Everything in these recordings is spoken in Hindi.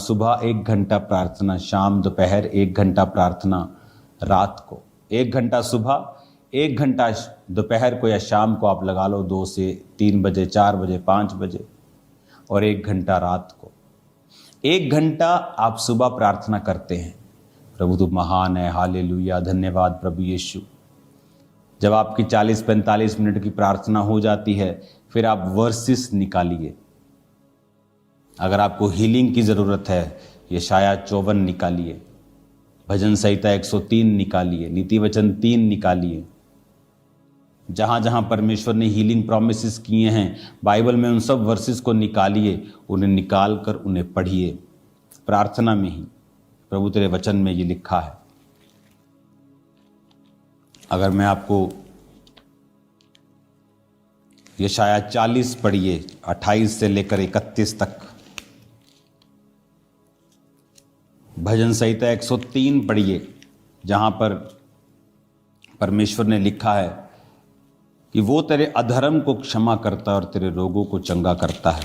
सुबह, 1 घंटा प्रार्थना शाम, दोपहर 1 घंटा प्रार्थना रात को। 1 घंटा सुबह, 1 घंटा दोपहर को या शाम को आप लगा लो, 2 से 3 बजे, 4 बजे, 5 बजे, और 1 घंटा रात को। 1 घंटा आप सुबह प्रार्थना करते हैं, प्रभु तू महान है, हालेलुया, धन्यवाद प्रभु यीशु। जब आपकी 40-45 मिनट की प्रार्थना हो जाती है, फिर आप वर्सेस निकालिए। अगर आपको हीलिंग की ज़रूरत है, यशाया 54 निकालिए, भजन संहिता 103 निकालिए, नीति वचन 3 निकालिए। जहाँ जहाँ परमेश्वर ने हीलिंग प्रॉमिसेस किए हैं बाइबल में, उन सब वर्सेस को निकालिए, उन्हें निकाल कर उन्हें पढ़िए प्रार्थना में ही। प्रभु तेरे वचन में ये लिखा है। अगर मैं आपको यशाया 40 पढ़िए, 28 से लेकर 31 तक, भजन संहिता 103 पढ़िए, जहाँ पर परमेश्वर ने लिखा है कि वो तेरे अधर्म को क्षमा करता है और तेरे रोगों को चंगा करता है।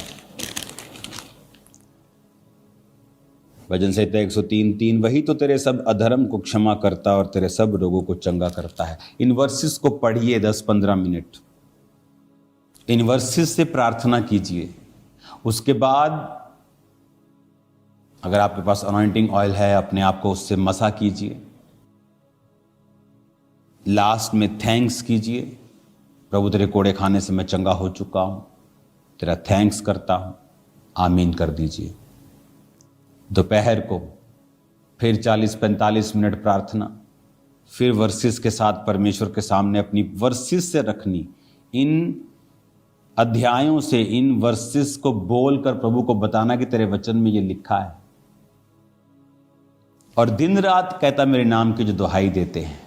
भजन संहिता 103:3, वही तो तेरे सब अधर्म को क्षमा करता और तेरे सब रोगों को चंगा करता है। इन वर्सेस को पढ़िए 10-15 मिनट, इन वर्सेस से प्रार्थना कीजिए। उसके बाद अगर आपके पास अनॉइंटिंग ऑयल है, अपने आप को उससे मसा कीजिए। लास्ट में थैंक्स कीजिए, प्रभु तेरे कोड़े खाने से मैं चंगा हो चुका हूं, तेरा थैंक्स करता हूं, आमीन कर दीजिए। दोपहर को फिर 40-45 मिनट प्रार्थना, फिर वर्सेस के साथ परमेश्वर के सामने अपनी वर्सेस से रखनी, इन अध्यायों से, इन वर्सेस को बोलकर प्रभु को बताना कि तेरे वचन में ये लिखा है। और दिन रात कहता मेरे नाम की जो दुहाई देते हैं।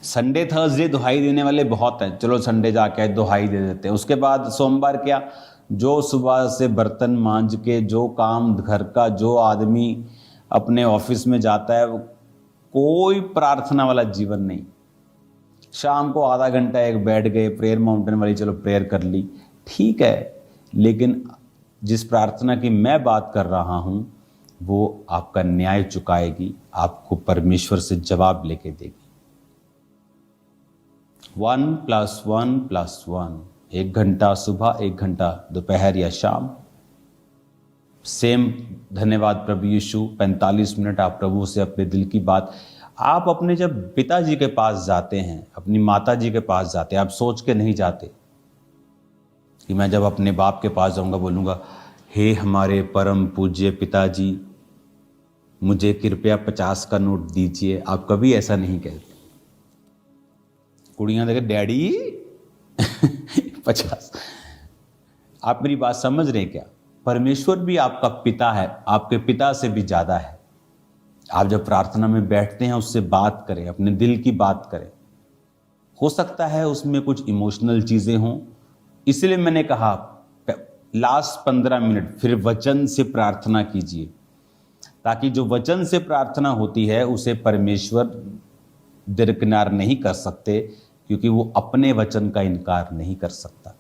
संडे थर्सडे दुहाई देने वाले बहुत हैं, चलो संडे जाके दुहाई दे देते हैं। उसके बाद सोमवार क्या, जो सुबह से बर्तन मांज के, जो काम घर का, जो आदमी अपने ऑफिस में जाता है, कोई प्रार्थना वाला जीवन नहीं। शाम को आधा घंटा एक बैठ गए, प्रेयर माउंटेन वाली चलो प्रेयर कर ली, ठीक है, लेकिन जिस प्रार्थना की मैं बात कर रहा हूं वो आपका न्याय चुकाएगी, आपको परमेश्वर से जवाब लेके देगी। 1+1+1, 1 घंटा सुबह, 1 घंटा दोपहर या शाम। सेम धन्यवाद प्रभु यीशु, 45 मिनट आप प्रभु से अपने दिल की बात। आप अपने जब पिताजी के पास जाते हैं, अपनी माता जी के पास जाते हैं, आप सोच के नहीं जाते कि मैं जब अपने बाप के पास जाऊंगा बोलूंगा, हे हमारे परम पूज्य पिताजी, मुझे कृपया 50 का नोट दीजिए। आप कभी ऐसा नहीं कहते। कुड़ियां देखे डैडी 50। आप मेरी बात समझ रहे हैं क्या? परमेश्वर भी आपका पिता है, आपके पिता से भी ज्यादा है। आप जब प्रार्थना में बैठते हैं उससे बात करें, अपने दिल की बात करें। हो सकता है उसमें कुछ इमोशनल चीजें हों, इसलिए मैंने कहा लास्ट 15 मिनट फिर वचन से प्रार्थना कीजिए, ताकि जो वचन से प्रार्थना होती है उसे परमेश्वर दरकिनार नहीं कर सकते, क्योंकि वो अपने वचन का इनकार नहीं कर सकता।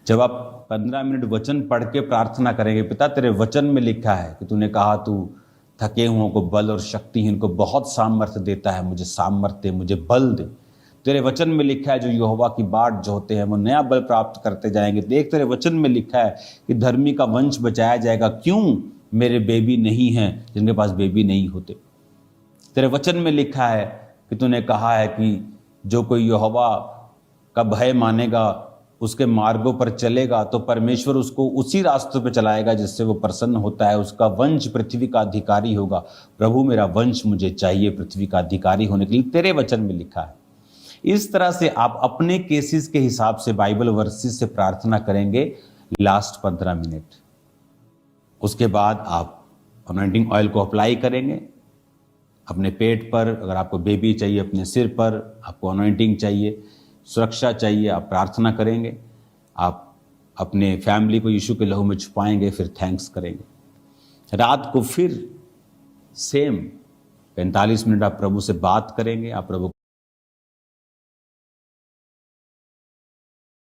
जब आप 15 मिनट वचन पढ़ के प्रार्थना करेंगे, पिता तेरे वचन में लिखा है कि तूने कहा तू थके हुओं को बल और शक्तिहीन को बहुत सामर्थ्य देता है, मुझे सामर्थ्य, मुझे बल दे। तेरे वचन में लिखा है जो यहोवा की बाट जोते हैं वो नया बल प्राप्त करते जाएंगे। देख तेरे वचन में लिखा है कि धर्मी का वंश बचाया जाएगा। क्यों? मेरे बेबी नहीं हैं जिनके पास बेबी नहीं होते। तेरे वचन में लिखा है कि तूने कहा है कि जो कोई यहोवा का भय मानेगा, उसके मार्गों पर चलेगा, तो परमेश्वर उसको उसी रास्तों पे चलाएगा जिससे वो प्रसन्न होता है। उसका वंश पृथ्वी का अधिकारी होगा। प्रभु मेरा वंश मुझे चाहिए पृथ्वी का अधिकारी होने के लिए, तेरे वचन में लिखा है। इस तरह से आप अपने केसेस के हिसाब से बाइबल वर्सेस से प्रार्थना करेंगे लास्ट 15 मिनट। उसके बाद आप अनॉइंटिंग ऑयल को अप्लाई करेंगे अपने पेट पर। अगर आपको बेबी चाहिए, अपने सिर पर, आपको अनॉइंटिंग चाहिए, सुरक्षा चाहिए, आप प्रार्थना करेंगे। आप अपने फैमिली को यीशु के लहू में छुपाएंगे, फिर थैंक्स करेंगे। रात को फिर सेम 45 मिनट आप प्रभु से बात करेंगे, आप प्रभु